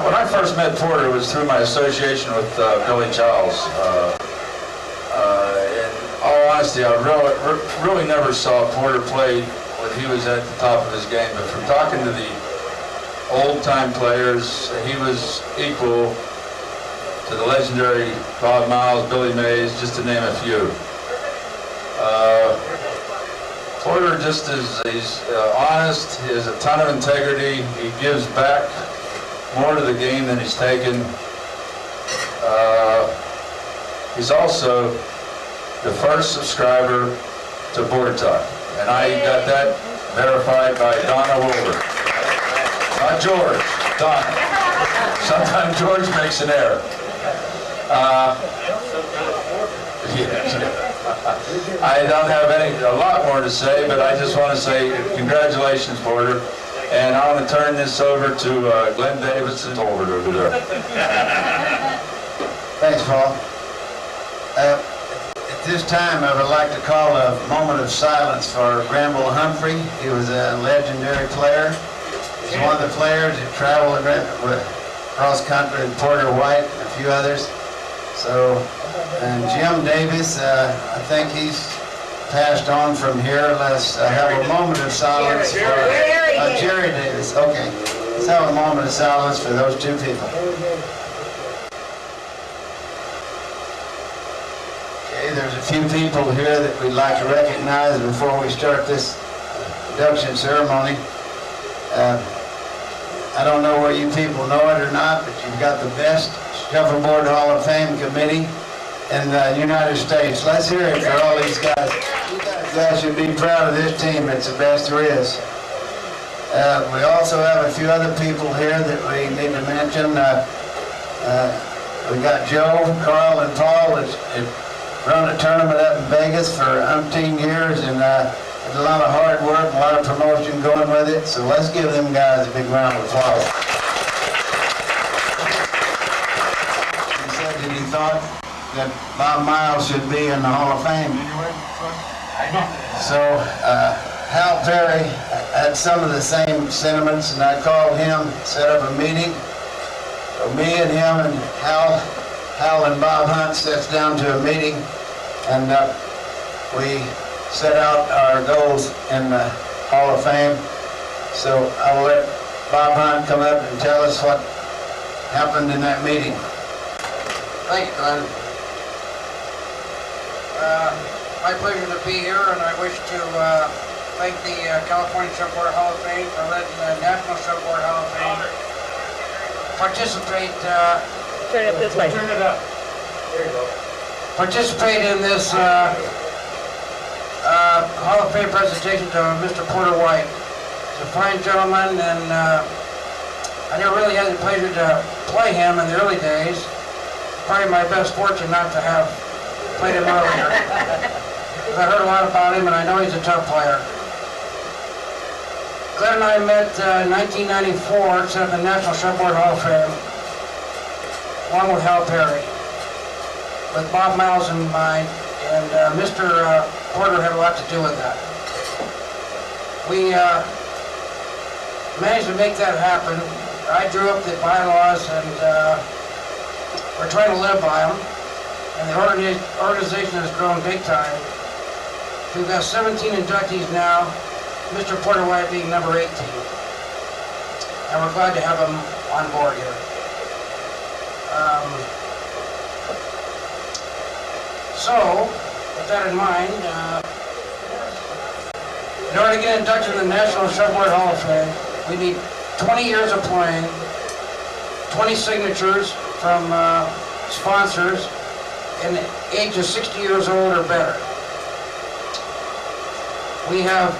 when I first met Porter, it was through my association with Billy Childs. In all honesty, I really never saw Porter play when he was at the top of his game, but from talking to the old-time players, he was equal to the legendary Bob Miles, Billy Mays, just to name a few. Porter just is, he's honest, he has a ton of integrity, he gives back more to the game than he's taken. He's also the first subscriber to Board Talk, and I got that verified by Donna Wilbur. Not George, Donna. Sometimes George makes an error. I don't have a lot more to say, but I just want to say congratulations, Porter. And I want to turn this over to Glenn Davidson over there. Thanks, Paul. At this time, I would like to call a moment of silence for Granville Humphrey. He was a legendary player. He's one of the players who traveled across country with Porter White and a few others. So, and Jim Davis, I think he's passed on from here. Let's have a moment of silence for Jerry Davis. Okay, let's have a moment of silence for those two people. Okay, there's a few people here that we'd like to recognize before we start this induction ceremony. I don't know where you people know it or not, but you've got the best Shuffleboard Hall of Fame committee in the United States. Let's hear it for all these guys. You guys should be proud of this team. It's the best there is. We also have a few other people here that we need to mention. We got Joe, Carl, and Paul that run a tournament up in Vegas for umpteen years, and a lot of hard work, a lot of promotion going with it. So let's give them guys a big round of applause. He said that he thought that Bob Miles should be in the Hall of Fame. So Hal Perry had some of the same sentiments, and I called him, set up a meeting. So me and him and Hal and Bob Hunt sits down to a meeting, and we set out our goals in the Hall of Fame. So I will let Bob Hunt come up and tell us what happened in that meeting. Thank you, Glenn. My pleasure to be here, and I wish to thank the California Shuffleboard Hall of Fame for letting the National Shuffleboard Hall of Fame participate. Turn it this way. Turn it up. There you go. Participate in this Hall of Fame presentation to Mr. Porter White. He's a fine gentleman, and I never really had the pleasure to play him in the early days. Probably my best fortune not to have played him earlier. I heard a lot about him, and I know he's a tough player. Glenn and I met in 1994, set up the National Shuffleboard Hall of Fame, along with Hal Perry, with Bob Miles in mind, and Mr. Porter had a lot to do with that. We managed to make that happen. I drew up the bylaws, and we're trying to live by them. And the organization has grown big time. We've got 17 inductees now, Mr. Porter White being number 18. And we're glad to have him on board here. So, with that in mind, in order to get inducted in the National Shuffleboard Hall of Fame, we need 20 years of playing, 20 signatures from sponsors, and the age of 60 years old or better. We have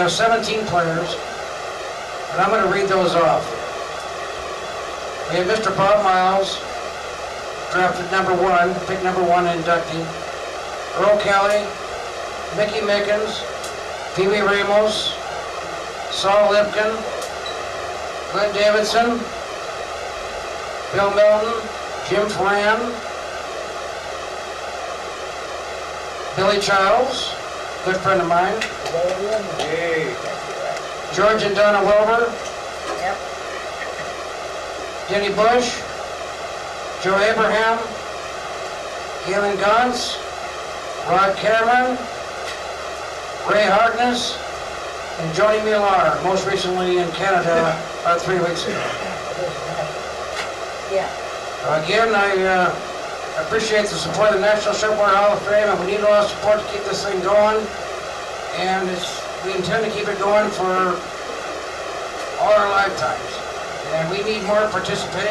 17 players, and I'm going to read those off. We have Mr. Bob Miles, drafted number 1, pick number 1 inductee. Earl Kelly, Mickey Mickens, Pee Wee Ramos, Saul Lipkin, Glenn Davidson, Bill Milton, Jim Flan, Billy Childs, good friend of mine. George and Donna Wilbur. Denny Bush, Joe Abraham, Galen Gantz, Rod Cameron, Ray Harkness, and Joni Millar, most recently in Canada about 3 weeks ago. Yeah. Again, I appreciate the support of the National Shuffleboard Hall of Fame, and we need a lot of support to keep this thing going. And we intend to keep it going for all our lifetimes. And we need more participation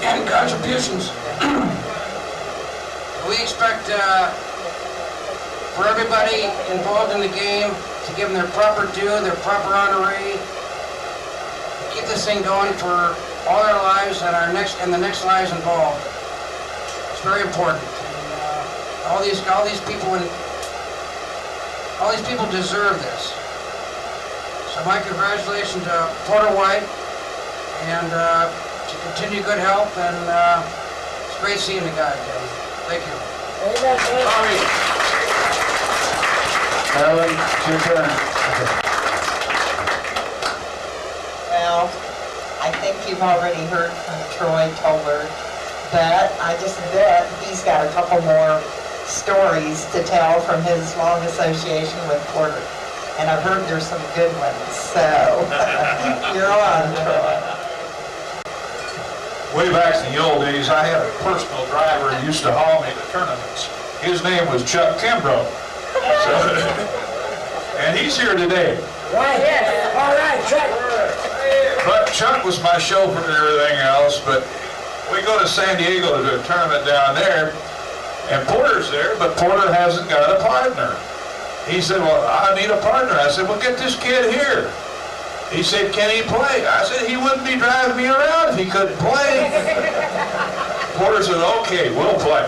and contributions. We expect for everybody involved in the game to give them their proper due, their proper honoree, keep this thing going for all our lives and the next lives involved. It's very important. And, all these people deserve this. So my congratulations to Porter White, and to continue good health, and it's great seeing the guy again. Thank you. Ellen, it's your turn. Well, I think you've already heard from Troy Toller, but I just bet he's got a couple more stories to tell from his long association with Porter. And I've heard there's some good ones, so you're on, Troy. Way back in the old days, I had a personal driver who used to haul me to tournaments. His name was Chuck Kimbrough. And he's here today. Right, yes. All right, Chuck. But Chuck was my chauffeur and everything else, but we go to San Diego to do a tournament down there, and Porter's there, but Porter hasn't got a partner. He said, well, I need a partner. I said, well, get this kid here. He said, can he play? I said, he wouldn't be driving me around if he couldn't play. Porter said, okay, we'll play.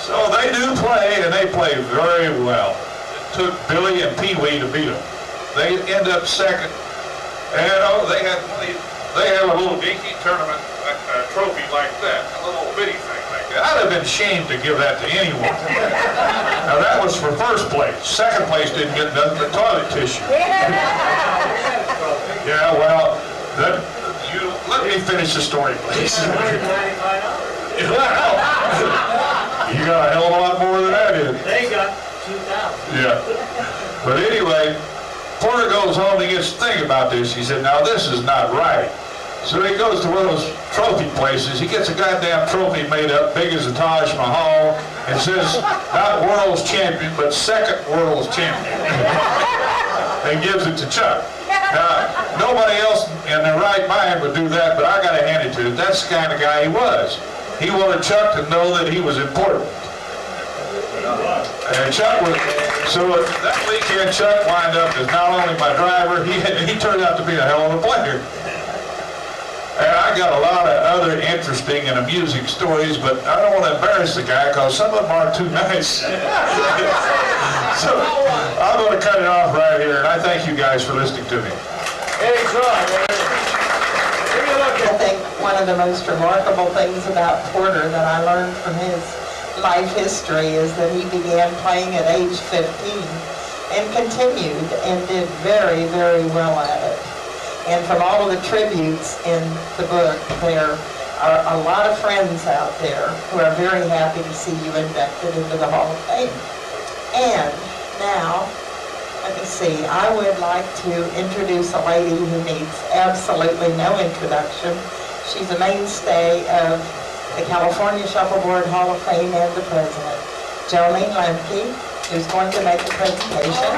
So they do play, and they play very well. It took Billy and Pee Wee to beat them. They end up second. And they have a little dinky tournament, a trophy like that, a little bitty thing like that. I'd have been ashamed to give that to anyone. Now that was for first place. Second place didn't get nothing but toilet tissue. Yeah, well, let me finish the story, please. You got a hell of a lot more than I did. They got 2,000. Yeah. But anyway, Porter goes home and he gets to think about this. He said, now this is not right. So he goes to one of those trophy places. He gets a goddamn trophy made up big as the Taj Mahal and says, not world's champion, but second world's champion. And gives it to Chuck. Now, nobody else in their right mind would do that, but I got to hand it to him. That's the kind of guy he was. He wanted Chuck to know that he was important. And Chuck was, so that weekend Chuck wound up as not only my driver, he turned out to be a hell of a player. And I got a lot of other interesting and amusing stories, but I don't want to embarrass the guy because some of them aren't too nice. So I'm going to cut it off right here, and I thank you guys for listening to me. Hey, Troy, I think one of the most remarkable things about Porter that I learned from his life history is that he began playing at age 15 and continued and did very, very well at it. And from all of the tributes in the book, there are a lot of friends out there who are very happy to see you inducted into the Hall of Fame. And now, let me see, I would like to introduce a lady who needs absolutely no introduction. She's a mainstay of the California Shuffleboard Hall of Fame and the president, Jolene Lemke, who's going to make a presentation.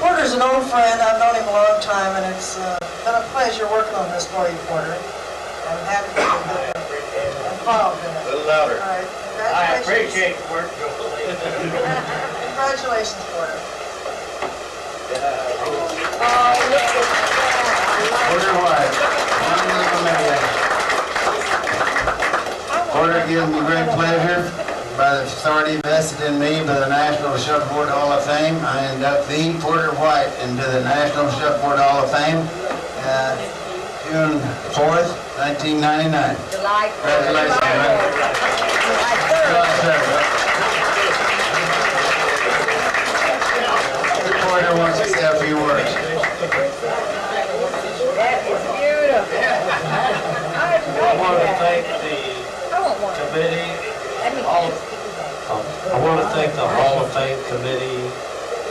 Porter's an old friend. I've known him a long time, and it's been a pleasure working on this for you, Porter. I'm happy to be involved in it. a little louder. All right. I Congratulations. appreciate the work, Joel. Congratulations, Porter. Porter White. Porter gives me great pleasure, by the authority vested in me by the National Shuffleboard Hall of Fame, I induct thee, Porter White, into the National Shuffleboard Hall of Fame, June 4th, 1999. July 3rd. Congratulations, man. July 3rd. July 3rd. committee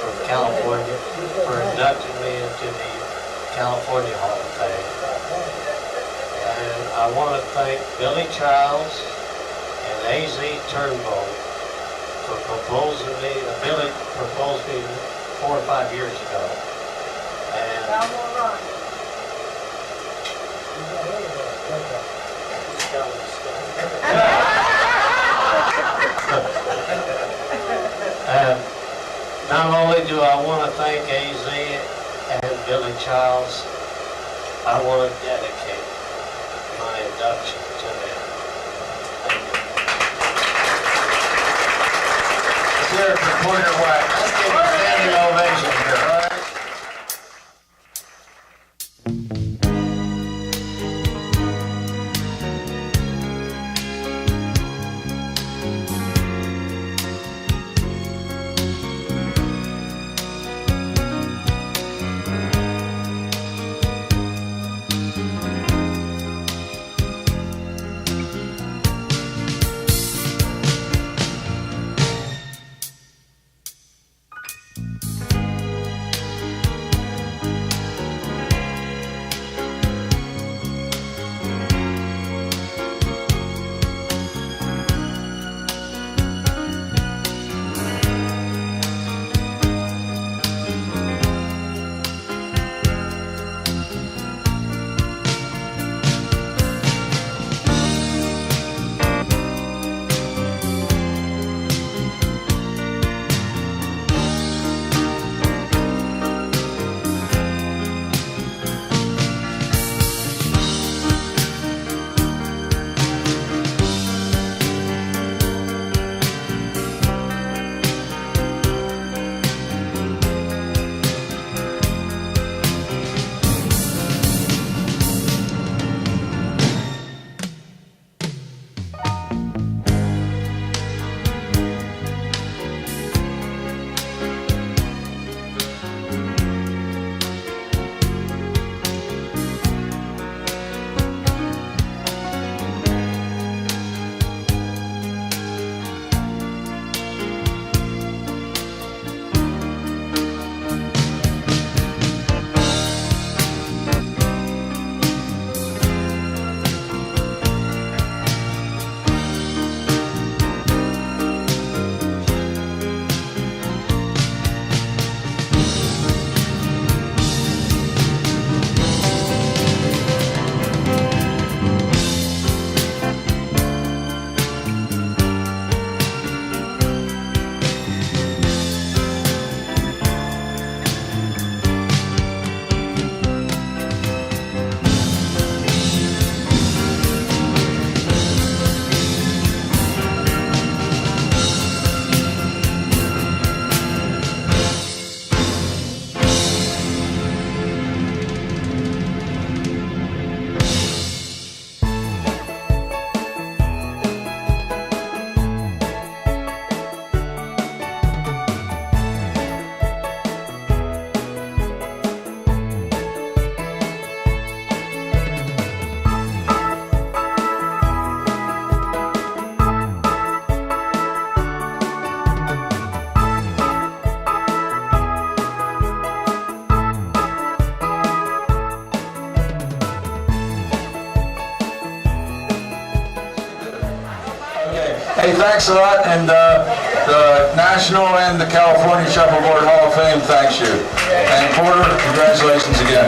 from California for inducting me into the California Hall of Fame. And I want to thank Billy Childs and A.Z. Turnbull for proposing me. Billy proposed me 4 or 5 years ago. And not only do I want to thank AZ and Billy Childs, I want to dedicate my induction to them. Thank you. Let's hear it for Porter White. Let's give him a standing ovation here, all right? Hey, thanks a lot, and the National and the California Shuffleboard Hall of Fame thanks you. And Porter, congratulations again.